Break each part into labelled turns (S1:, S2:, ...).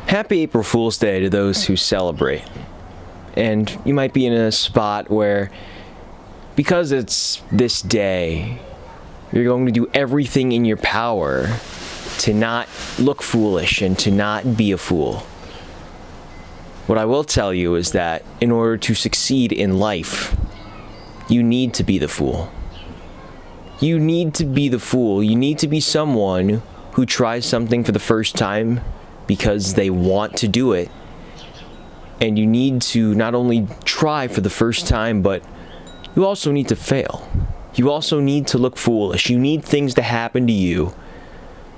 S1: Happy April Fool's Day to those who celebrate. And you might be in a spot where, because it's this day, you're going to do everything in your power to not look foolish and to not be a fool. What I will tell you is that in order to succeed in life, you need to be the fool. You need to be the fool. You need to be someone who tries something for the first time because they want to do it. And you need to not only try for the first time, but you also need to fail. You also need to look foolish. You need things to happen to you.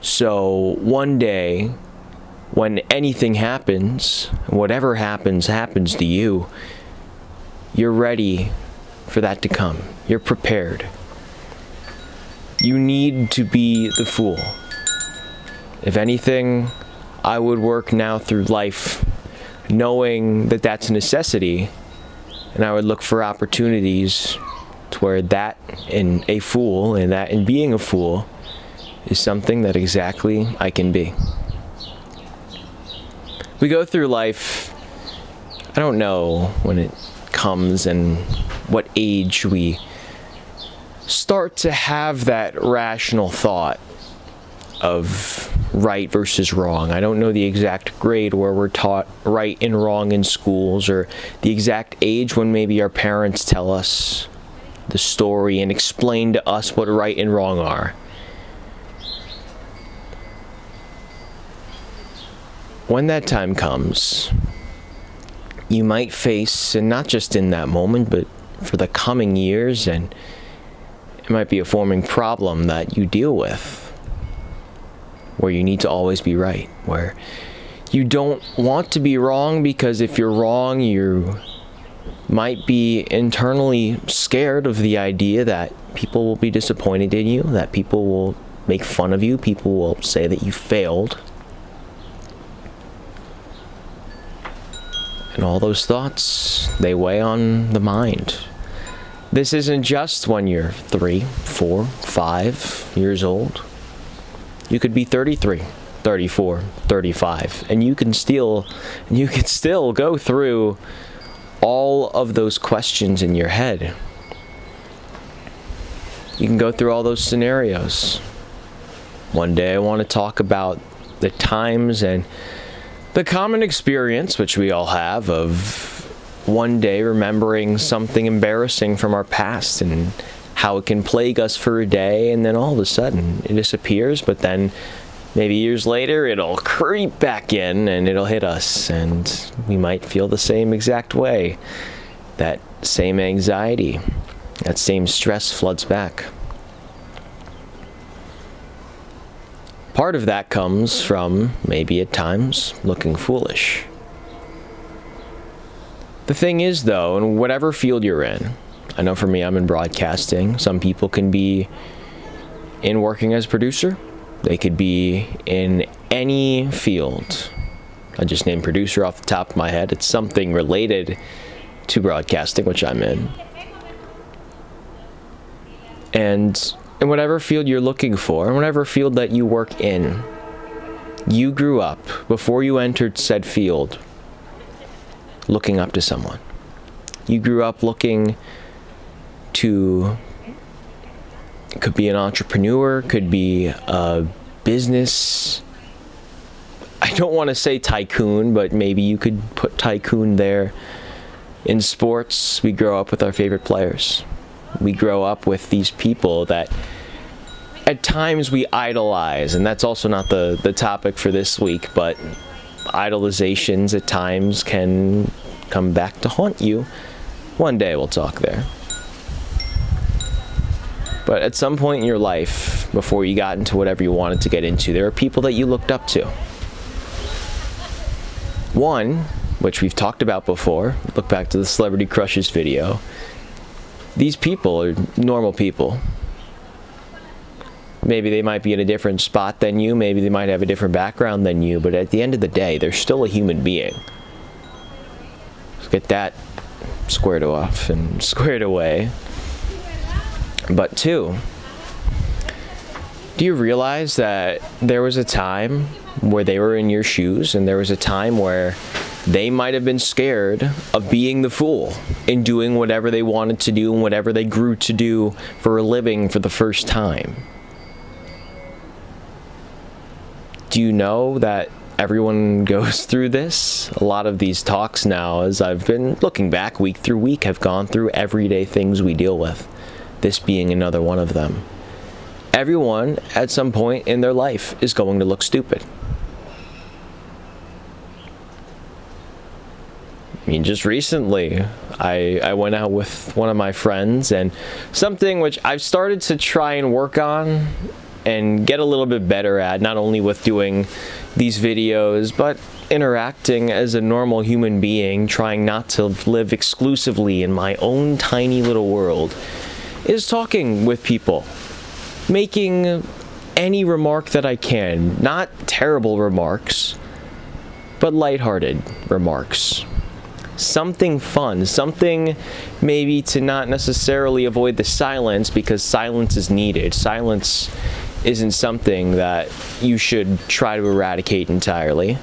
S1: So one day, when anything happens, whatever happens to you, you're ready for that to come. You're prepared. You need to be the fool. If anything, I would work now through life knowing that that's a necessity, and I would look for opportunities to where that in a fool and that in being a fool is something that exactly I can be. We go through life, I don't know when it comes and what age we start to have that rational thought of right versus wrong. I don't know the exact grade where we're taught right and wrong in schools, or the exact age when maybe our parents tell us the story and explain to us what right and wrong are. When that time comes, you might face, and not just in that moment, but for the coming years, and it might be a forming problem that you deal with, where you need to always be right, where you don't want to be wrong, because if you're wrong, you might be internally scared of the idea that people will be disappointed in you, that people will make fun of you, people will say that you failed. And all those thoughts, they weigh on the mind. This isn't just when you're 3, 4, 5 years old. You could be 33, 34, 35, and you can still go through all of those questions in your head. You can go through all those scenarios. One day I want to talk about the times and the common experience, which we all have, of one day remembering something embarrassing from our past and how it can plague us for a day, and then all of a sudden it disappears, but then maybe years later it'll creep back in and it'll hit us, and we might feel the same exact way. That same anxiety, that same stress floods back. Part of that comes from, maybe at times, looking foolish. The thing is, though, in whatever field you're in, I know for me, I'm in broadcasting. Some people can be in working as a producer. They could be in any field. I just named producer off the top of my head. It's something related to broadcasting, which I'm in. And in whatever field you're looking for, in whatever field that you work in, you grew up, before you entered said field, looking up to someone. You grew up looking to, could be an entrepreneur, could be a business. I don't want to say tycoon, but maybe you could put tycoon there. In sports, we grow up with our favorite players. We grow up with these people that at times we idolize, and that's also not the topic for this week, but idolizations at times can come back to haunt you. One day we'll talk there. But at some point in your life, before you got into whatever you wanted to get into, there are people that you looked up to. One, which we've talked about before, look back to the Celebrity Crushes video. These people are normal people. Maybe they might be in a different spot than you, maybe they might have a different background than you, but at the end of the day, they're still a human being. Let's get that squared off and squared away. But 2, do you realize that there was a time where they were in your shoes, and there was a time where they might have been scared of being the fool and doing whatever they wanted to do and whatever they grew to do for a living for the first time. Do you know that everyone goes through this? A lot of these talks now, as I've been looking back week through week, have gone through everyday things we deal with, this being another one of them. Everyone, at some point in their life, is going to look stupid. I mean, just recently, I went out with one of my friends, and something which I've started to try and work on and get a little bit better at, not only with doing these videos, but interacting as a normal human being, trying not to live exclusively in my own tiny little world, is talking with people, making any remark that I can, not terrible remarks, but lighthearted remarks. Something fun, something maybe to not necessarily avoid the silence, because silence is needed. Silence isn't something that you should try to eradicate entirely.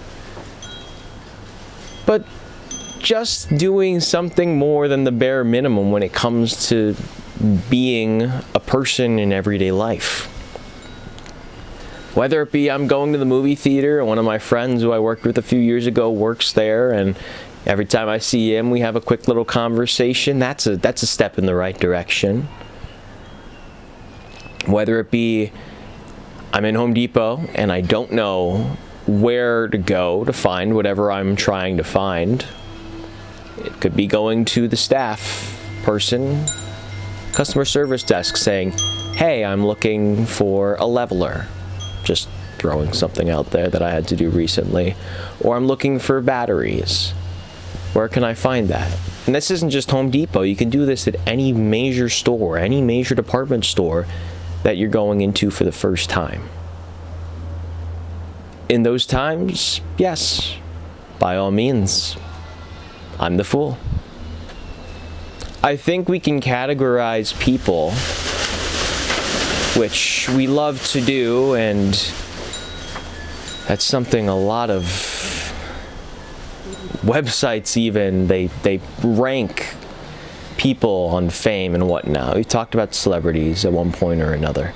S1: But just doing something more than the bare minimum when it comes to being a person in everyday life. Whether it be I'm going to the movie theater, and one of my friends who I worked with a few years ago works there, and every time I see him, we have a quick little conversation. That's a step in the right direction. Whether it be I'm in Home Depot and I don't know where to go to find whatever I'm trying to find. It could be going to the staff person, customer service desk, saying, "Hey, I'm looking for a leveler." Just throwing something out there that I had to do recently. Or I'm looking for batteries. Where can I find that? And this isn't just Home Depot. You can do this at any major store, any major department store that you're going into for the first time. In those times, yes, by all means, I'm the fool. I think we can categorize people, which we love to do, and that's something a lot of websites even, they rank people on fame and whatnot. We talked about celebrities at one point or another.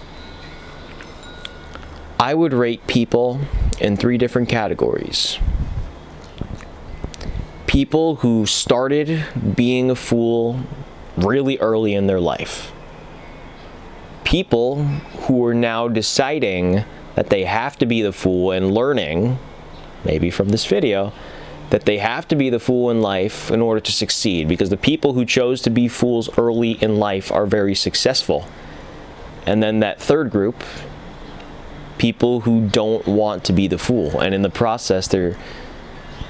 S1: I would rate people in 3 different categories. People who started being a fool really early in their life. People who are now deciding that they have to be the fool and learning, maybe from this video, that they have to be the fool in life in order to succeed, because the people who chose to be fools early in life are very successful. And then that third group, people who don't want to be the fool, and in the process they're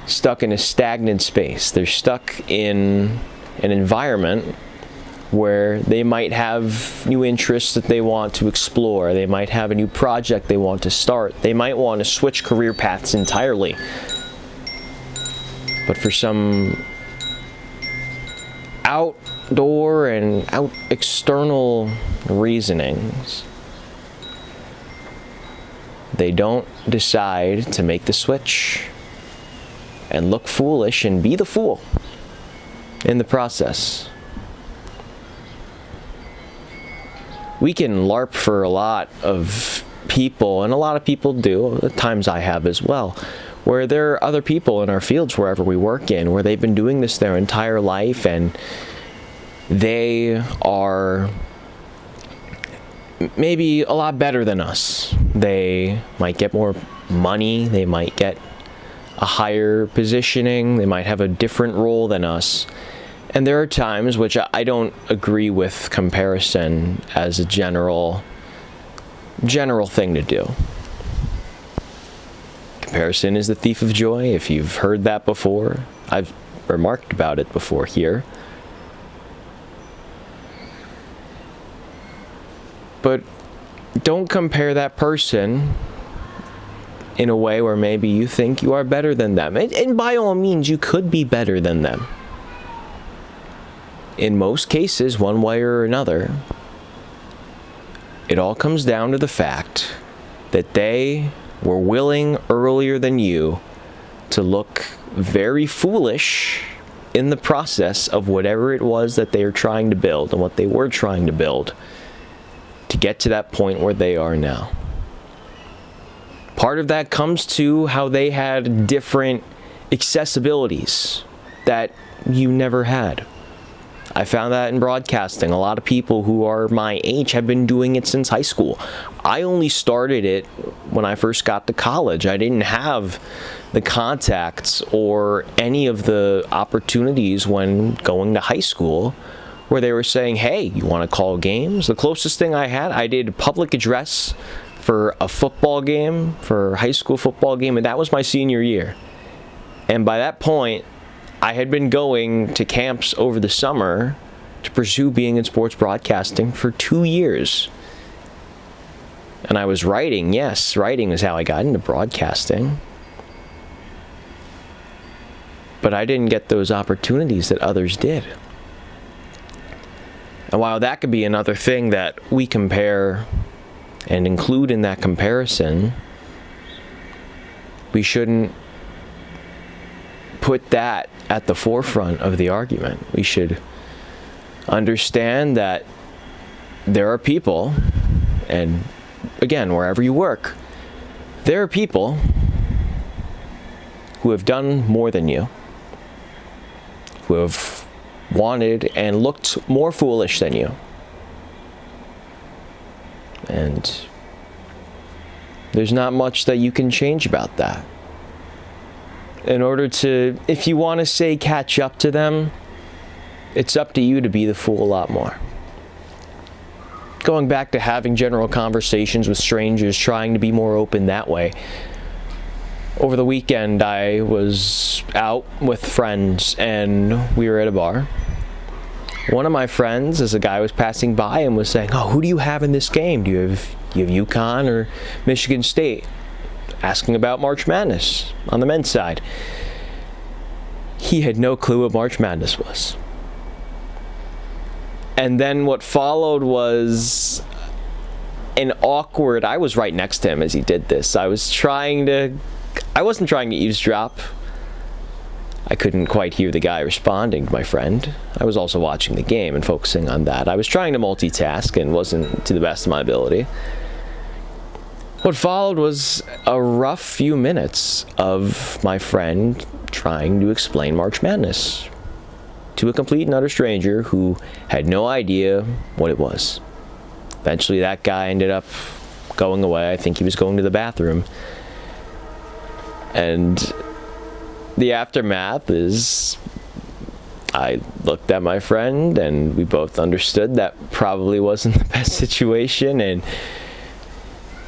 S1: stuck in a stagnant space. They're stuck in an environment where they might have new interests that they want to explore. They might have a new project they want to start. They might want to switch career paths entirely. But for some outdoor and external reasonings, they don't decide to make the switch and look foolish and be the fool in the process. We can LARP for a lot of people, and a lot of people do, at times I have as well, where there are other people in our fields wherever we work in, where they've been doing this their entire life, and they are maybe a lot better than us. They might get more money, they might get a higher positioning, they might have a different role than us. And there are times which I don't agree with comparison as a general thing to do. Comparison is the thief of joy. If you've heard that before, I've remarked about it before here. But don't compare that person in a way where maybe you think you are better than them. And by all means, you could be better than them. In most cases, one way or another, it all comes down to the fact that they were willing earlier than you to look very foolish in the process of whatever it was that they were trying to build and what they were trying to build to get to that point where they are now. Part of that comes to how they had different accessibilities that you never had. I found that in broadcasting. A lot of people who are my age have been doing it since high school. I only started it when I first got to college. I didn't have the contacts or any of the opportunities when going to high school where they were saying, hey, you want to call games? The closest thing I had, I did public address for a football game, for a high school football game, and that was my senior year. And by that point, I had been going to camps over the summer to pursue being in sports broadcasting for 2 years. And I was writing. Yes, writing is how I got into broadcasting. But I didn't get those opportunities that others did. And while that could be another thing that we compare and include in that comparison, we shouldn't put that at the forefront of the argument. We should understand that there are people, and again, wherever you work, there are people who have done more than you, who have wanted and looked more foolish than you. And there's not much that you can change about that. In order to, if you want to say catch up to them, it's up to you to be the fool a lot more. Going back to having general conversations with strangers, trying to be more open that way. Over the weekend, I was out with friends and we were at a bar. One of my friends, as a guy was passing by and was saying, oh, who do you have in this game? Do you have UConn or Michigan State? Asking about March Madness on the men's side. He had no clue what March Madness was. And then what followed was an awkward, I was right next to him as he did this. I wasn't trying to eavesdrop. I couldn't quite hear the guy responding to my friend. I was also watching the game and focusing on that. I was trying to multitask and wasn't to the best of my ability. What followed was a rough few minutes of my friend trying to explain March Madness to a complete and utter stranger who had no idea what it was. Eventually, that guy ended up going away. I think he was going to the bathroom. And the aftermath is I looked at my friend and we both understood that probably wasn't the best situation, and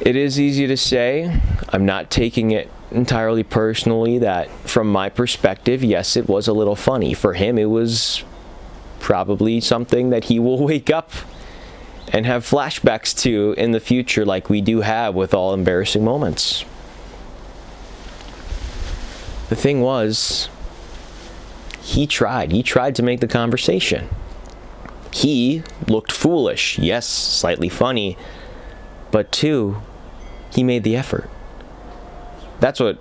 S1: it is easy to say. I'm not taking it entirely personally that from my perspective, yes, it was a little funny. For him, it was probably something that he will wake up and have flashbacks to in the future, like we do have with all embarrassing moments. The thing was, he tried to make the conversation. He looked foolish, yes, slightly funny, but two, he made the effort. That's what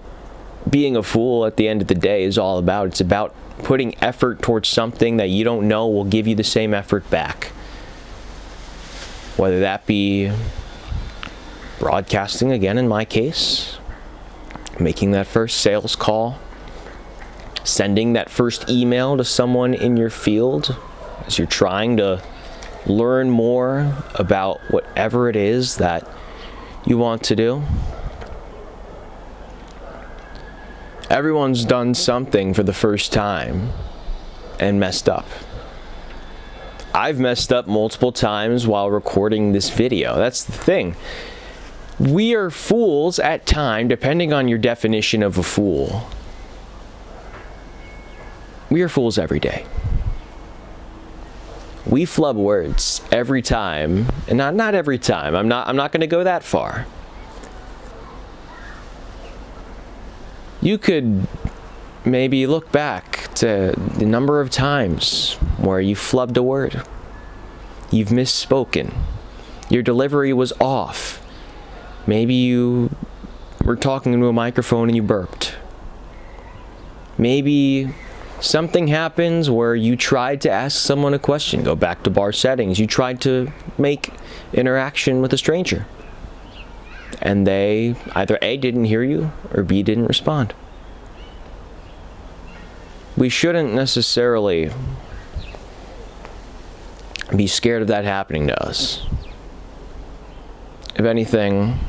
S1: being a fool at the end of the day is all about. It's about putting effort towards something that you don't know will give you the same effort back. Whether that be broadcasting, again in my case, making that first sales call, sending that first email to someone in your field as you're trying to learn more about whatever it is that you want to do. Everyone's done something for the first time and messed up. I've messed up multiple times while recording this video. That's the thing. We are fools at times, depending on your definition of a fool. We are fools every day. We flub words every time, and not every time. I'm not going to go that far. You could maybe look back to the number of times where you flubbed a word. You've misspoken. Your delivery was off. Maybe you were talking into a microphone and you burped. Maybe something happens where you tried to ask someone a question. Go back to bar settings. You tried to make interaction with a stranger. And they either A, didn't hear you, or B, didn't respond. We shouldn't necessarily be scared of that happening to us. If anything,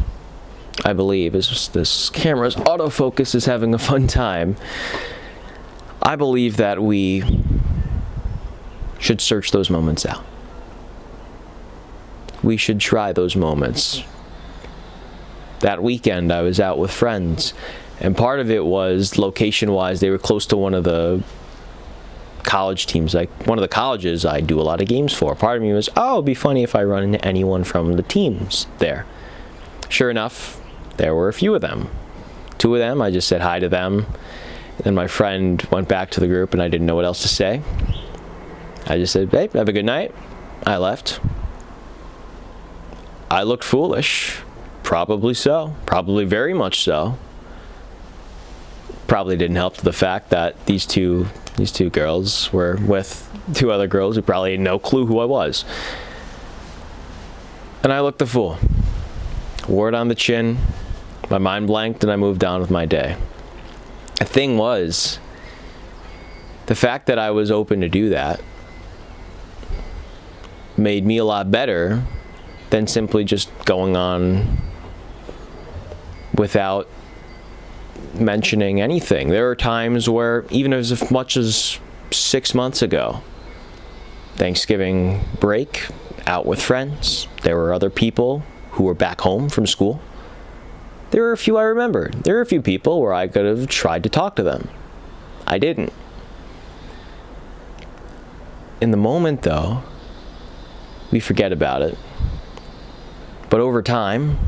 S1: I believe, is this camera's autofocus is having a fun time. I believe that we should search those moments out. We should try those moments. That weekend, I was out with friends, and part of it was location-wise. They were close to one of the college teams, like one of the colleges I do a lot of games for. Part of me was, oh, it'd be funny if I run into anyone from the teams there. Sure enough, there were a few of them. Two of them, I just said hi to them. And then my friend went back to the group, and I didn't know what else to say. I just said, babe, have a good night. I left. I looked foolish. Probably so. Probably very much so. Probably didn't help the fact that these two girls were with two other girls who probably had no clue who I was. And I looked the fool. Wore it on the chin. My mind blanked, and I moved on with my day. The thing was, the fact that I was open to do that made me a lot better than simply just going on without mentioning anything. There are times where, even as much as 6 months ago, Thanksgiving break, out with friends, there were other people who were back home from school. There were a few I remembered. There were a few people where I could have tried to talk to them. I didn't. In the moment, though, we forget about it. But over time,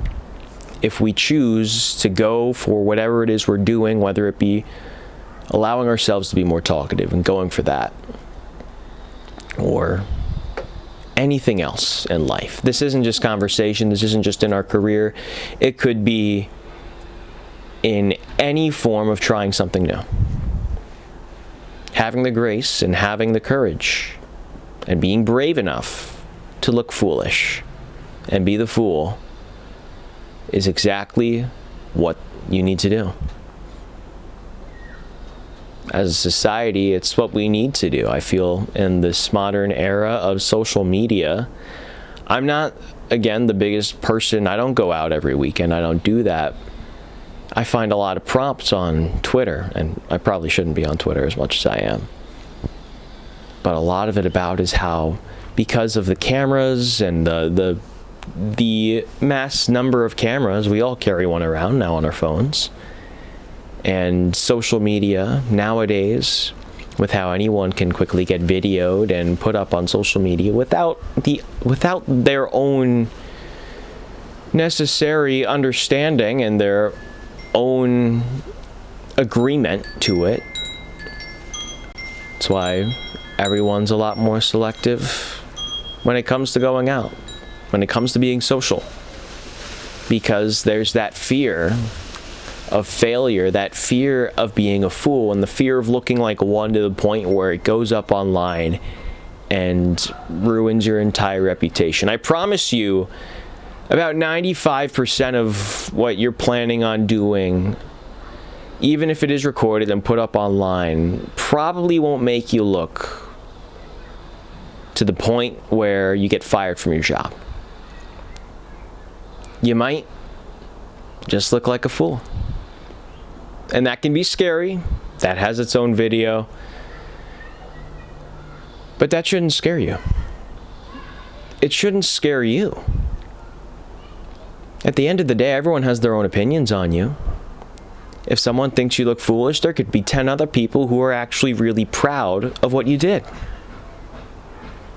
S1: if we choose to go for whatever it is we're doing, whether it be allowing ourselves to be more talkative and going for that, or anything else in life. This isn't just conversation. This isn't just in our career. It could be in any form of trying something new. Having the grace and having the courage and being brave enough to look foolish and be the fool is exactly what you need to do. As a society, it's what we need to do. I feel in this modern era of social media, I'm not, again, the biggest person. I don't go out every weekend. I don't do that. I find a lot of prompts on Twitter, and I probably shouldn't be on Twitter as much as I am. But a lot of it about is how, because of the cameras and the mass number of cameras, we all carry one around now on our phones. And social media nowadays, with how anyone can quickly get videoed and put up on social media without their own necessary understanding and their own agreement to it. That's why everyone's a lot more selective when it comes to going out, when it comes to being social, because there's that fear of failure, that fear of being a fool, and the fear of looking like one to the point where it goes up online and ruins your entire reputation. I promise you, about 95% of what you're planning on doing, even if it is recorded and put up online, probably won't make you look to the point where you get fired from your job. You might just look like a fool. And that can be scary. That has its own video. But that shouldn't scare you. It shouldn't scare you. At the end of the day, everyone has their own opinions on you. If someone thinks you look foolish, there could be 10 other people who are actually really proud of what you did.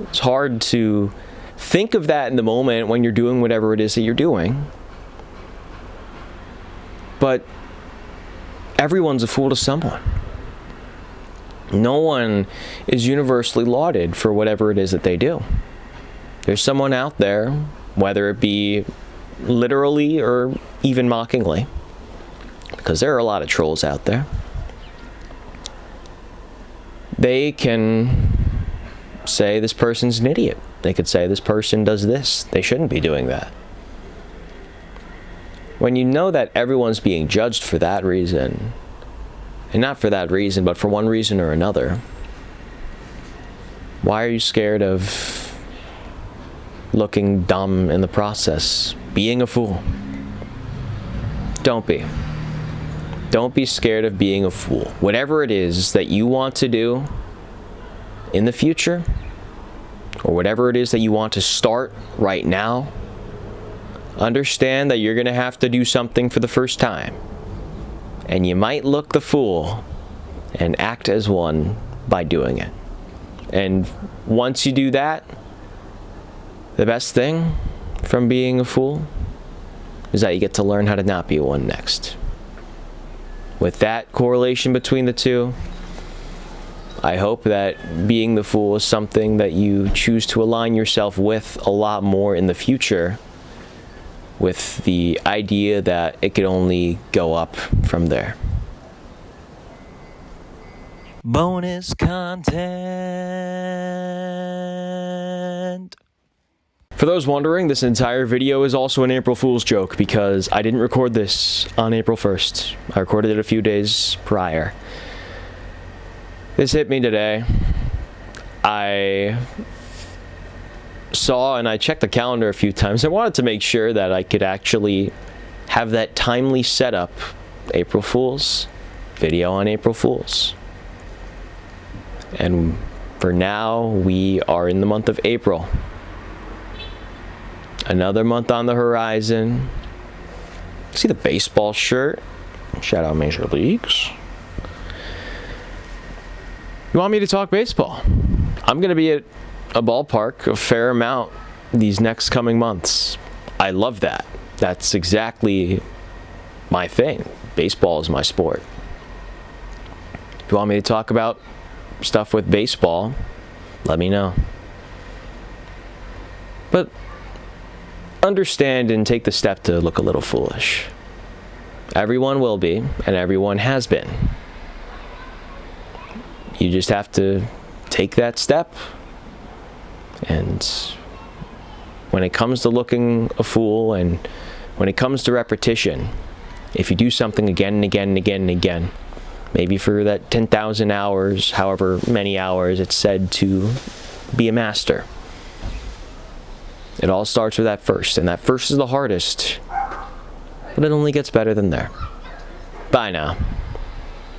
S1: It's hard to think of that in the moment when you're doing whatever it is that you're doing. But everyone's a fool to someone. No one is universally lauded for whatever it is that they do. There's someone out there, whether it be literally or even mockingly, because there are a lot of trolls out there. They can say this person's an idiot. They could say this person does this. They shouldn't be doing that. When you know that everyone's being judged for that reason, and not for that reason, but for one reason or another, why are you scared of looking dumb in the process? Being a fool. Don't be. Don't be scared of being a fool. Whatever it is that you want to do in the future, or whatever it is that you want to start right now, understand that you're going to have to do something for the first time. And you might look the fool and act as one by doing it. And once you do that, the best thing from being a fool is that you get to learn how to not be one next. With that correlation between the two, I hope that being the fool is something that you choose to align yourself with a lot more in the future, with the idea that it could only go up from there. Bonus content. For those wondering, this entire video is also an April Fool's joke because I didn't record this on April 1st. I recorded it a few days prior. This hit me today. I saw and I checked the calendar a few times. I wanted to make sure that I could actually have that timely setup. April Fool's video on April Fool's. And for now, we are in the month of April. Another month on the horizon. See the baseball shirt? Shout out Major Leagues. You want me to talk baseball? I'm going to be at a ballpark a fair amount these next coming months. I love that. That's exactly my thing. Baseball is my sport. If you want me to talk about stuff with baseball, let me know. But understand and take the step to look a little foolish. Everyone will be, and everyone has been. You just have to take that step. And when it comes to looking a fool, and when it comes to repetition, if you do something again and again and again and again, maybe for that 10,000 hours, however many hours it's said to be a master, it all starts with that first, and that first is the hardest, but it only gets better than there. Bye now.